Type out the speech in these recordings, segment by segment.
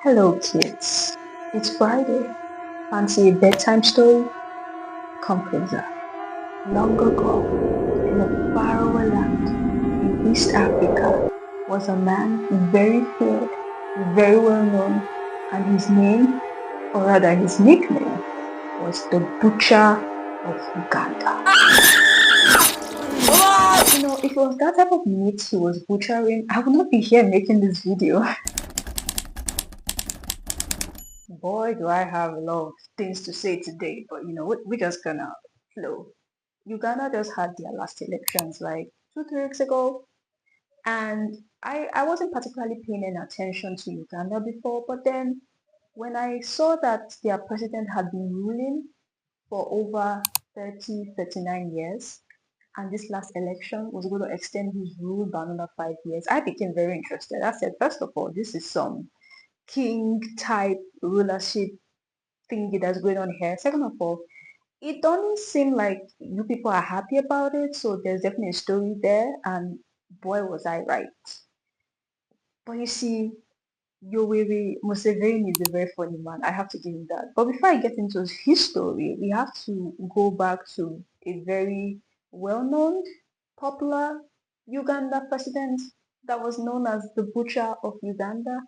Hello kids, it's Friday. Fancy a bedtime story? Come closer. Long ago, in a faraway land in East Africa, was a man very feared, very well known, and his name, or rather his nickname, was the Butcher of Uganda. If it was that type of meat he was butchering, I would not be here making this video. Boy, do I have a lot of things to say today, but we're just gonna flow. Uganda just had their last elections like 2, 3 weeks ago, and I wasn't particularly paying any attention to Uganda before, but then when I saw that their president had been ruling for over 30, 39 years, and this last election was going to extend his rule by another 5 years, I became very interested. I said, first of all, this is some king type rulership thingy that's going on here. Second of all, it doesn't seem like you people are happy about it, so there's definitely a story there, and boy was I right. But you see, Yoweri Museveni is a very funny man. I have to give him that. But before I get into his story, we have to go back to a very well-known, popular Uganda president that was known as the Butcher of Uganda.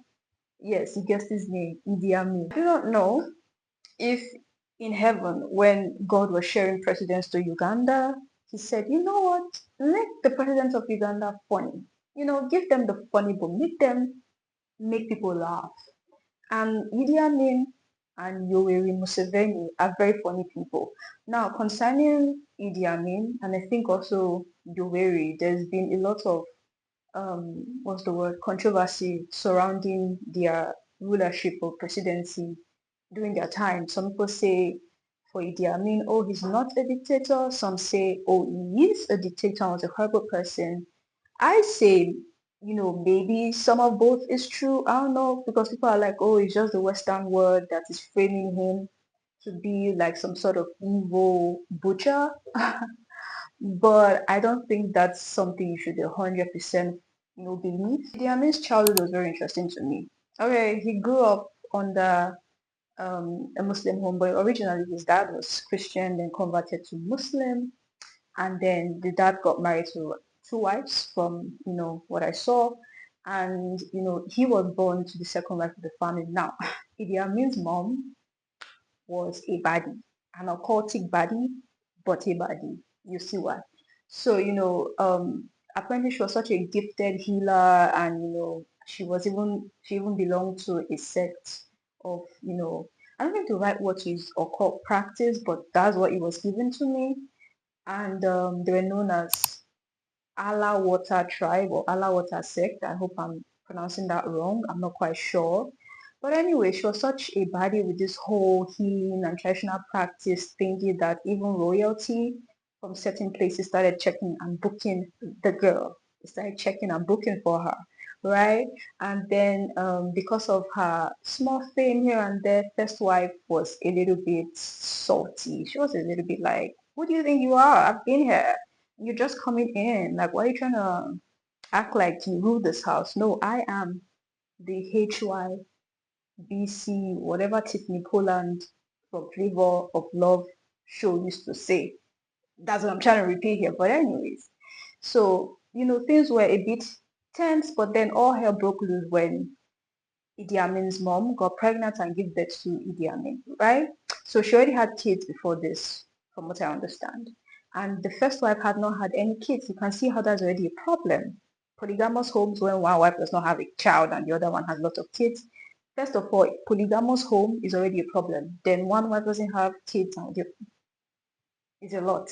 Yes, you guessed his name, Idi Amin. I do not know if in heaven, when God was sharing presidents to Uganda, he said, you know what, make the presidents of Uganda funny. Give them the funny bone, make them make people laugh. And Idi Amin and Yoweri Museveni are very funny people. Now, concerning Idi Amin, and I think also Yoweri, there's been a lot of what's the word, controversy surrounding their rulership or presidency during their time. Some people say for Idi Amin, oh, he's not a dictator. Some say, oh, he is a dictator and was a horrible person. I say, maybe some of both is true. I don't know, because people are like, oh, it's just the Western word that is framing him to be like some sort of evil butcher. But I don't think that's something you should 100% believe. Idi Amin's childhood was very interesting to me. Okay, he grew up under a Muslim home, but originally his dad was Christian, then converted to Muslim, and then the dad got married to two wives from what I saw, and he was born to the second wife of the family. Now, Idi Amin's mom was a baddie, an occultic baddie, but a baddie. You see why? So apparently she was such a gifted healer, and she even belonged to a sect of I don't think the right word is occult practice, but that's what it was given to me. And they were known as Allah Water Tribe or Allah Water Sect. I hope I'm pronouncing that wrong. I'm not quite sure. But anyway, she was such a body with this whole healing and traditional practice thinking that even royalty from certain places started checking and booking the girl. They started checking and booking for her, right? And then because of her small fame here and there, first wife was a little bit salty. She was a little bit like, who do you think you are? I've been here. You're just coming in. Like, why are you trying to act like you rule this house? No, I am the HYBC, whatever Tiffany Poland from Flavor of Love show used to say. That's what I'm trying to repeat here. But anyways, so, things were a bit tense, but then all hell broke loose when Idi Amin's mom got pregnant and gave birth to Idi Amin, right? So she already had kids before this, from what I understand. And the first wife had not had any kids. You can see how that's already a problem. Polygamous homes when one wife does not have a child and the other one has lots of kids. First of all, polygamous home is already a problem. Then one wife doesn't have kids and it's a lot.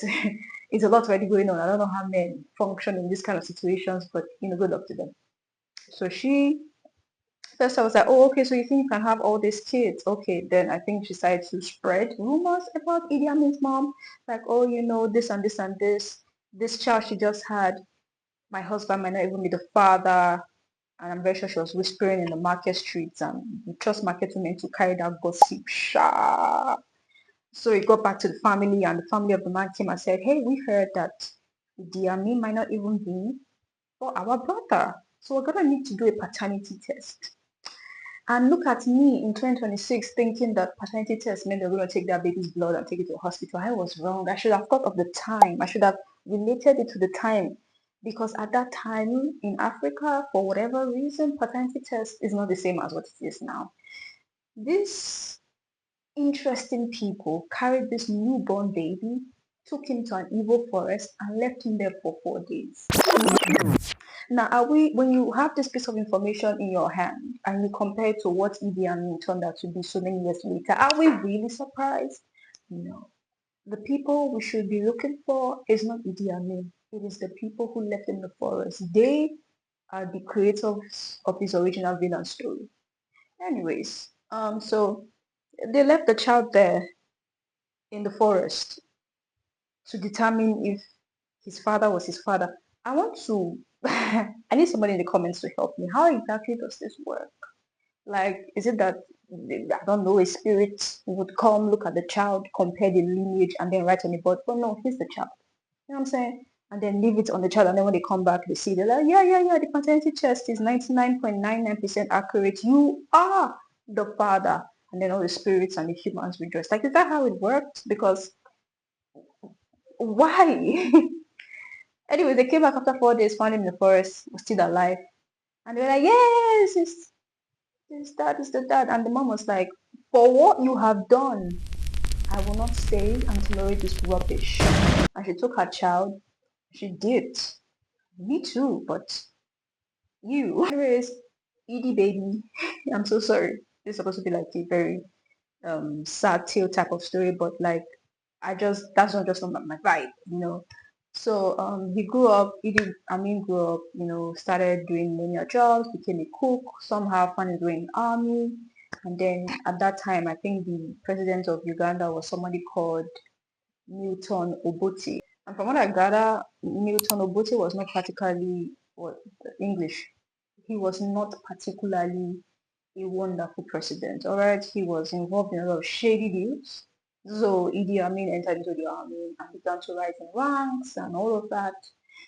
It's a lot already going on. I don't know how men function in these kind of situations, but good luck to them. So first I was like, oh, okay, so you think you can have all these kids? Okay, then I think she started to spread rumors about Idi Amin's mom, like, oh, this and this and this. This child she just had, my husband might not even be the father. And I'm very sure she was whispering in the market streets, and we trust market women to carry that gossip. Sha. So it got back to the family, and the family of the man came and said, hey, we heard that Idi Amin might not even be for our brother. So we're gonna need to do a paternity test. And look at me in 2026 thinking that paternity test meant they're going to take that baby's blood and take it to a hospital. I was wrong. I should have thought of the time. I should have related it to the time. Because at that time in Africa, for whatever reason, paternity test is not the same as what it is now. These interesting people carried this newborn baby, took him to an evil forest, and left him there for 4 days. Now, when you have this piece of information in your hand and you compare it to what Idi Amin turned out to be so many years later, are we really surprised? No. The people we should be looking for is not Idi Amin. It is the people who left in the forest. They are the creators of his original villain story. Anyways, so they left the child there in the forest to determine if his father was his father. I want to, I need somebody in the comments to help me. How exactly does this work? Like, is it that, I don't know, a spirit would come, look at the child, compare the lineage, and then write on the board, oh no, he's the child. You know what I'm saying? And then leave it on the child, and then when they come back, they see, they're like, yeah, the paternity test is 99.99% accurate. You are the father. And then all the spirits and the humans rejoice. Like, is that how it works? Because why? Anyway, they came back after 4 days, found him in the forest, was still alive. And they were like, yes, it's the dad. And the mom was like, for what you have done, I will not stay and tolerate this rubbish. And she took her child. She did. Me too, but you. Anyways, Edie baby, I'm so sorry. This is supposed to be like a very sad tale type of story, but like that's not just not my vibe, you know. So he grew up, Amin grew up, you know, started doing menial jobs, became a cook, somehow found his way in the army. And then at that time, I think the president of Uganda was somebody called Milton Obote. And from what I gather, Milton Obote was not particularly what English. He was not particularly a wonderful president. All right, he was involved in a lot of shady deals. So Idi Amin entered into the army and began to rise in ranks and all of that.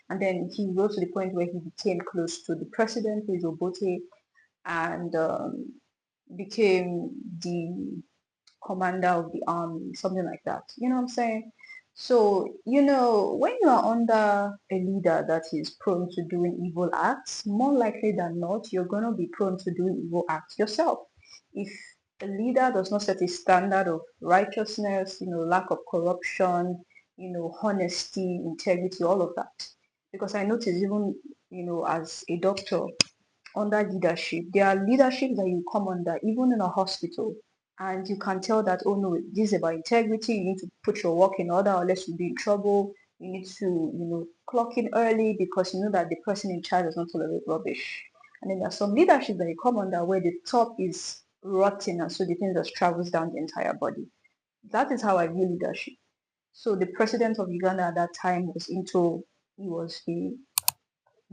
And then he rose to the point where he became close to the president, who is Obote, and became the commander of the army, something like that. You know what I'm saying? So, you know, when you are under a leader that is prone to doing evil acts, more likely than not, you're going to be prone to doing evil acts yourself. If a leader does not set a standard of righteousness, you know, lack of corruption, you know, honesty, integrity, all of that. Because I notice even, you know, as a doctor, under leadership. There are leaderships that you come under, even in a hospital, and you can tell that, oh no, this is about integrity. You need to put your work in order, or else you'll be in trouble. You need to, you know, clock in early because you know that the person in charge does not tolerate rubbish. And then there's some leadership that you come under where the top is rotten, and so the thing just travels down the entire body. That is how I view leadership. So the president of Uganda at that time was into, he was the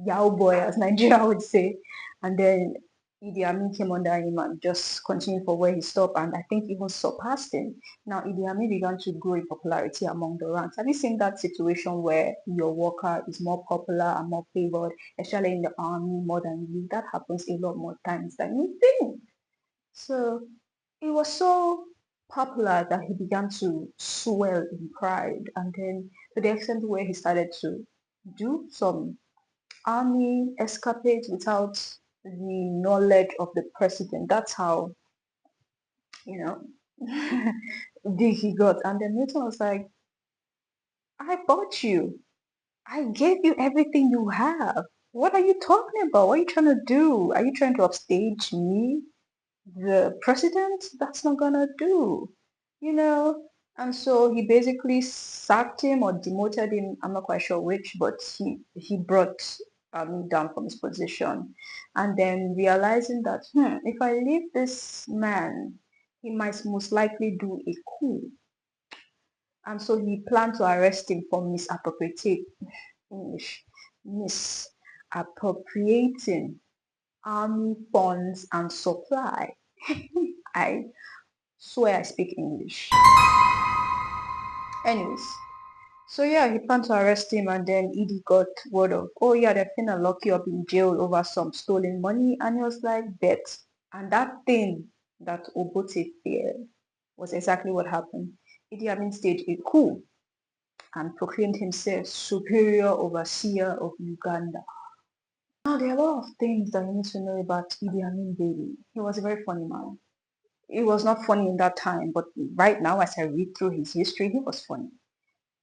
Yao boy, as Nigeria would say. And then Idi Amin came under him and just continued for where he stopped, and I think even surpassed him. Now Idi Amin began to grow in popularity among the ranks. Have you seen that situation where your worker is more popular and more favored, especially in the army more than you? That happens a lot more times than you think. So it was so popular that he began to swell in pride, and then to the extent where he started to do some army escapades without the knowledge of the president. That's how, you know, big he got. And then Newton was like, I bought you. I gave you everything you have. What are you talking about? What are you trying to do? Are you trying to upstage me, the president? That's not gonna do, you know. And so he basically sacked him or demoted him. I'm not quite sure which, but he brought down from his position. And then realizing that, if I leave this man, he might most likely do a coup. And so he planned to arrest him for misappropriating English, misappropriating army funds and supply. I swear I speak English. Anyways, so yeah, he planned to arrest him, and then Edie got word of, oh yeah, they're finna lock you up in jail over some stolen money, and he was like, bet. And that thing that Obote feared was exactly what happened. Idi Amin staged a coup and proclaimed himself superior overseer of Uganda. Now, there are a lot of things that you need to know about Idi Amin baby. He was a very funny man. It was not funny in that time, but right now, as I read through his history, he was funny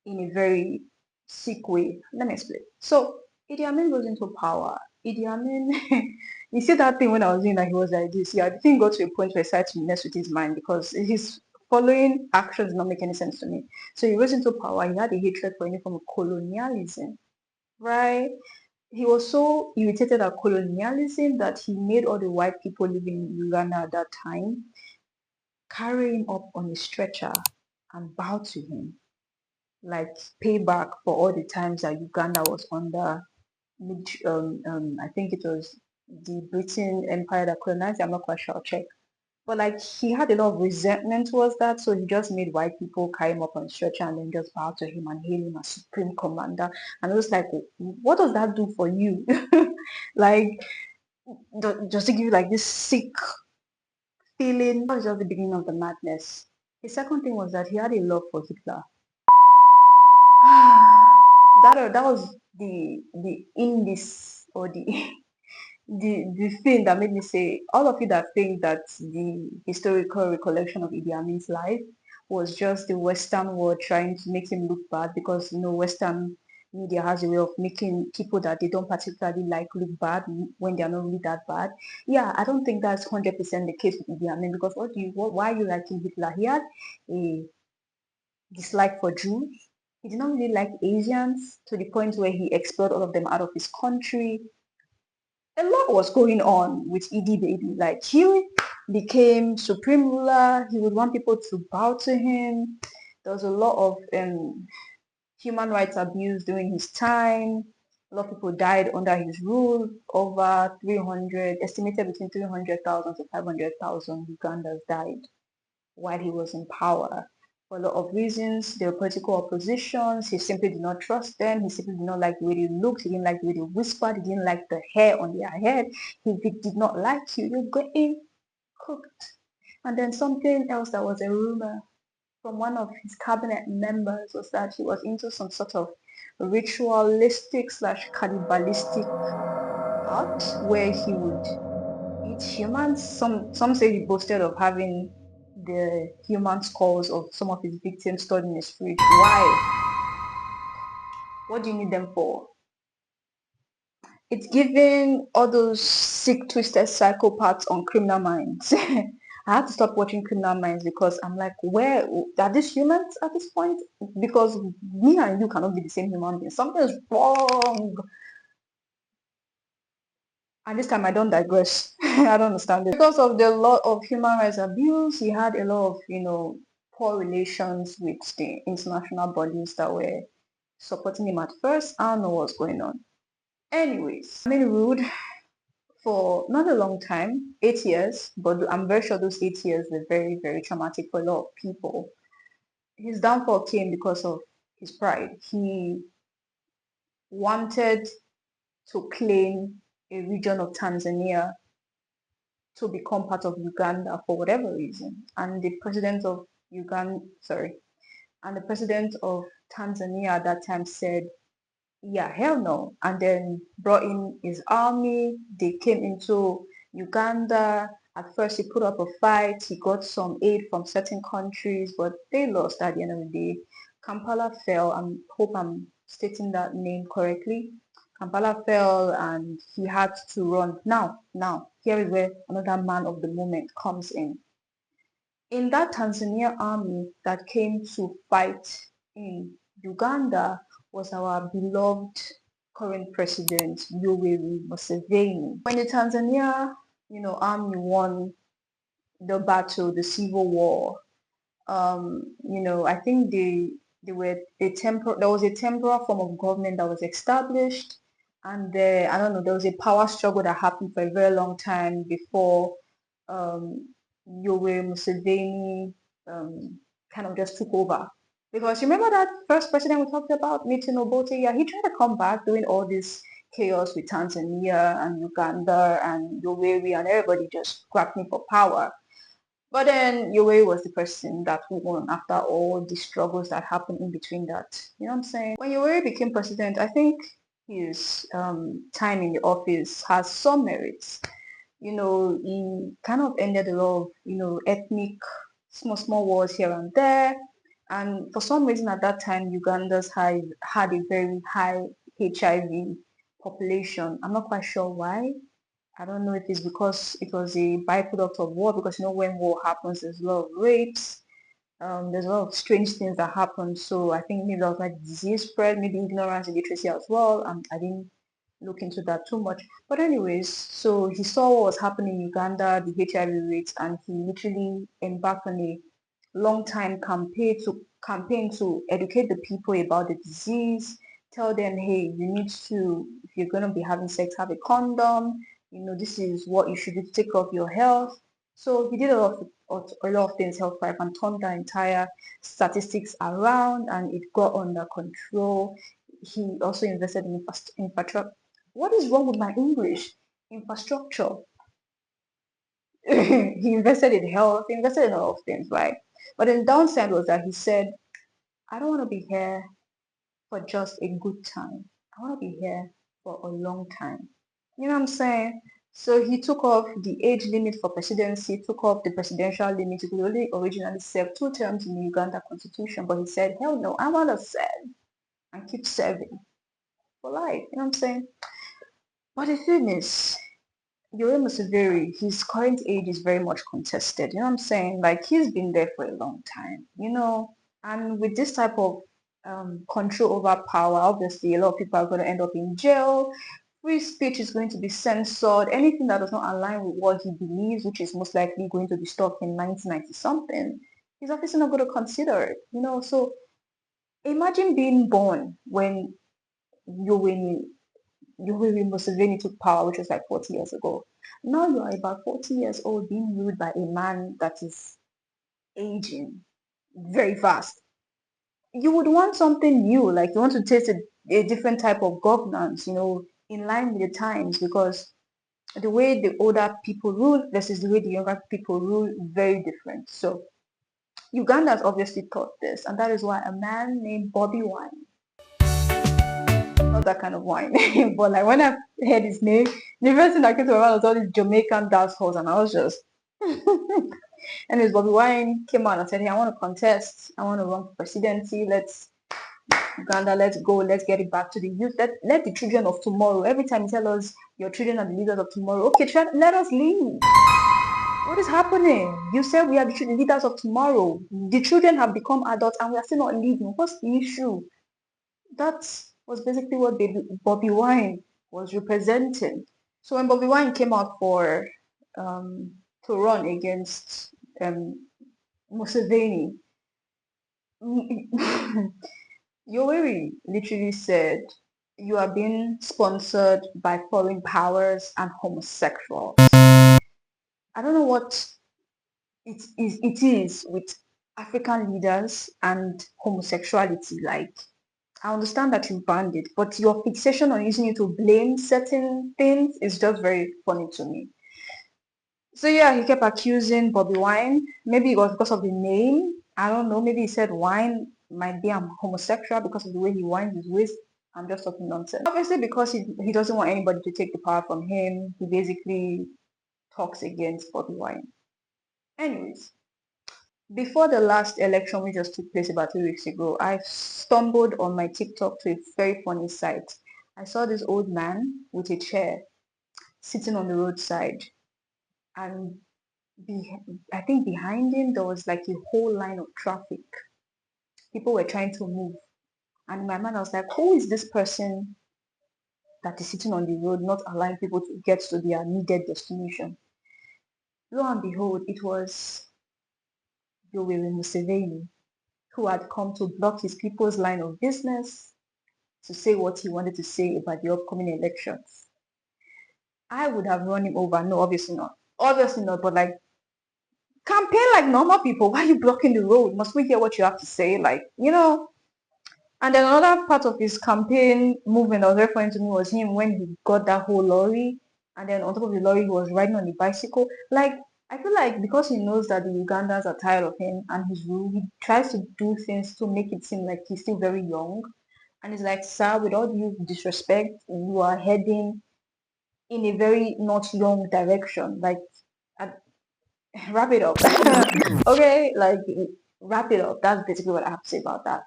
in a very sick way. Let me explain. So, Idi Amin goes into power. Idi Amin, you see that thing when I was doing that he was like this. Yeah, the thing got to a point where it started to mess with his mind because his following actions did not make any sense to me. So he rose into power. He had a hatred for any form of colonialism, right? He was so irritated at colonialism that he made all the white people living in Uganda at that time carry him up on a stretcher and bow to him, like payback for all the times that Uganda was under, I think it was the Britain Empire that colonized. I'm not quite sure. I'll check. But like he had a lot of resentment towards that, so he just made white people carry him up on a stretcher and then just bow to him and hail him as supreme commander. And it was like, what does that do for you? Like, just to give you like this sick feeling. That was just the beginning of the madness. The second thing was that he had a love for Hitler. That was the indice or the the thing that made me say, all of you that think that the historical recollection of Idi Amin's life was just the Western world trying to make him look bad because Western media has a way of making people that they don't particularly like look bad when they're not really that bad. Yeah, I don't think that's 100% the case with Idi Amin because why are you liking Hitler? He had a dislike for Jews. He did not really like Asians to the point where he expelled all of them out of his country. A lot was going on with Idi baby. Like he became supreme ruler. He would want people to bow to him. There was a lot of human rights abuse during his time. A lot of people died under his rule. Over 300, estimated between 300,000 to 500,000 Ugandans died while he was in power. For a lot of reasons, there were political oppositions. He simply did not trust them. He simply did not like the way they looked. He didn't like the way they whispered. He didn't like the hair on their head. He did not like you. You're getting cooked. And then something else that was a rumor from one of his cabinet members was that he was into some sort of ritualistic slash cannibalistic act where he would eat humans. Some say he boasted of having the human skulls of some of his victims stored in his fridge. Why? What do you need them for? It's giving all those sick, twisted psychopaths on Criminal Minds. I had to stop watching Criminal Minds because I'm like, where are these humans at this point? Because me and you cannot be the same human being. Something is wrong. And this time I don't digress. I don't understand it. Because of the lot of human rights abuse, he had a lot of, poor relations with the international bodies that were supporting him at first. I don't know what's going on. Anyways, I mean, ruled for not a long time, 8 years, but I'm very sure those 8 years were very, very traumatic for a lot of people. His downfall came because of his pride. He wanted to claim a region of Tanzania to become part of Uganda for whatever reason. And the president of and the president of Tanzania at that time said, yeah, hell no. And then brought in his army. They came into Uganda. At first, he put up a fight. He got some aid from certain countries, but they lost at the end of the day. Kampala fell. I hope I'm stating that name correctly. Kampala fell and he had to run. Now, here is where another man of the moment comes in. In that Tanzania army that came to fight in Uganda was our beloved current president, Yoweri Museveni. When the Tanzania, army won the battle, the civil war, I think they were there was a temporal form of government that was established, and I don't know, there was a power struggle that happened for a very long time before um, Yoweri Museveni kind of just took over. Because remember that first president we talked about, Milton Obote? Yeah, he tried to come back doing all this chaos with Tanzania and Uganda and Yoweri and everybody just grabbing for power. But then Yoweri was the person that won after all the struggles that happened in between that. You know what I'm saying? When Yoweri became president, I think his time in the office has some merits. He kind of ended a lot of, ethnic small wars here and there. And for some reason at that time, Uganda's had a very high HIV population. I'm not quite sure why. I don't know if it's because it was a byproduct of war, because when war happens, there's a lot of rapes, there's a lot of strange things that happen. So I think maybe that was like disease spread, maybe ignorance and literacy as well. I didn't look into that too much. But anyways, so he saw what was happening in Uganda, the HIV rates, and he literally embarked on a long time campaign to educate the people about the disease, tell them, hey, you need to, if you're going to be having sex, have a condom. This is what you should do to take care of your health. So he did a lot of things health wise and turned the entire statistics around, and it got under control. He also invested in infrastructure. What is wrong with my English? Infrastructure. He invested in health. He invested in a lot of things, right? But then downside was that he said, I don't want to be here for just a good time. I want to be here for a long time. You know what I'm saying? So he took off the age limit for presidency, took off the presidential limit. He could only originally serve 2 terms in the Uganda constitution, but he said, hell no, I want to serve and keep serving for life. You know what I'm saying? But the thing is, Yoweri Museveni, his current age is very much contested. You know what I'm saying? Like, he's been there for a long time. And with this type of control over power, obviously a lot of people are going to end up in jail. Free speech is going to be censored. Anything that does not align with what he believes, which is most likely going to be stopped in 1990 something, his office is not going to consider it. So imagine being born when Yoweri Museveni took power, which was like 40 years ago. Now you are about 40 years old being ruled by a man that is aging very fast. You would want something new, like you want to taste a different type of governance, in line with the times, because the way the older people rule versus the way the younger people rule, very different. So Uganda has obviously taught this, and that is why a man named Bobby Wine, not that kind of wine, but like when I heard his name, the first thing that came to my mind was all these Jamaican dance halls, and I was just. And his Bobby Wine came out and said, hey, I want to contest, I want to run for presidency. Let's Uganda, let's go, let's get it back to the youth. Let the children of tomorrow. Every time you tell us your children are the leaders of tomorrow, okay, let us lead. What is happening? You said we are the leaders of tomorrow. The children have become adults and we are still not leading. What's the issue? That was basically what Bobby Wine was representing. So when Bobby Wine came out to run against Museveni, Yoweri literally said, you are being sponsored by foreign powers and homosexuals. I don't know what it is with African leaders and homosexuality. Like, I understand that you banned it, but your fixation on using it to blame certain things is just very funny to me. So yeah, he kept accusing Bobby Wine. Maybe it was because of the name. I don't know. Maybe he said Wine might be homosexual because of the way he winds his waist. I'm just talking nonsense. Obviously, because he doesn't want anybody to take the power from him, he basically talks against Bobby Wine. Anyways, before the last election, which just took place about 2 weeks ago, I stumbled on my TikTok to a very funny sight. I saw this old man with a chair sitting on the roadside, and I think behind him there was like a whole line of traffic. People were trying to move, and in my mind I was like, who is this person that is sitting on the road, not allowing people to get to their needed destination? Lo and behold, it was Yoweri Museveni, who had come to block his people's line of business to say what he wanted to say about the upcoming elections. I would have run him over. No, obviously not. Obviously not, but like, campaign like normal people. Why are you blocking the road? Must we hear what you have to say? Like, And then another part of his campaign movement that was very funny to me was him when he got that whole lorry, and then on top of the lorry he was riding on a bicycle. Like, I feel like because he knows that the Ugandans are tired of him and his rule, he tries to do things to make it seem like he's still very young. And it's like, sir, with all due disrespect, you are heading in a very not young direction. Like, uh, wrap it up. Okay, like, wrap it up. That's basically what I have to say about that.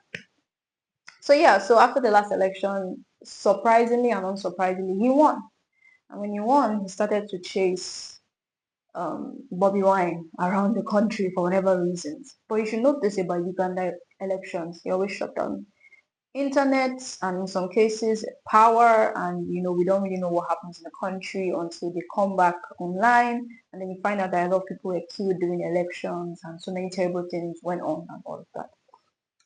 So yeah, so after the last election, surprisingly and unsurprisingly, he won. And when he won, he started to chase Bobby Wine around the country for whatever reasons. But you should note this about Uganda elections. They always shut down internet and in some cases power, and we don't really know what happens in the country until they come back online, and then you find out that a lot of people were killed during elections and so many terrible things went on and all of that.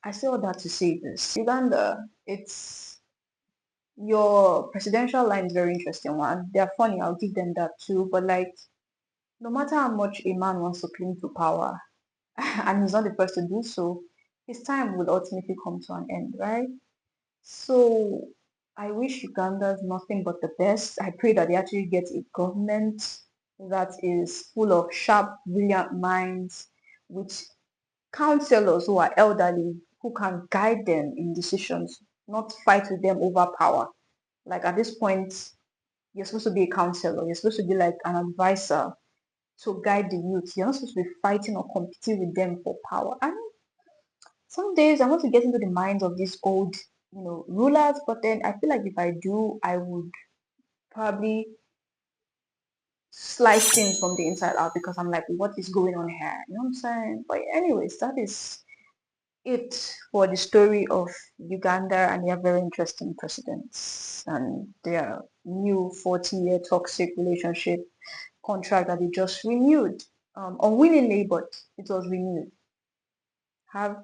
I say all that to say this. Uganda, it's your presidential line is very interesting one. They're funny, I'll give them that too. But like, no matter how much a man wants to cling to power, and he's not the first to do so, his time will ultimately come to an end, right? So I wish Uganda's nothing but the best. I pray that they actually get a government that is full of sharp, brilliant minds, with counselors who are elderly, who can guide them in decisions, not fight with them over power. Like at this point, you're supposed to be a counselor, you're supposed to be like an advisor to guide the youth. You're not supposed to be fighting or competing with them for power. And some days I want to get into the minds of these old, rulers, but then I feel like if I do, I would probably slice things from the inside out because I'm like, what is going on here? You know what I'm saying? But anyways, that is it for the story of Uganda and their very interesting presidents and their new 40-year toxic relationship contract that they just renewed. Unwillingly, but it was renewed. Have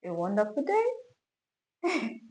a wonderful day.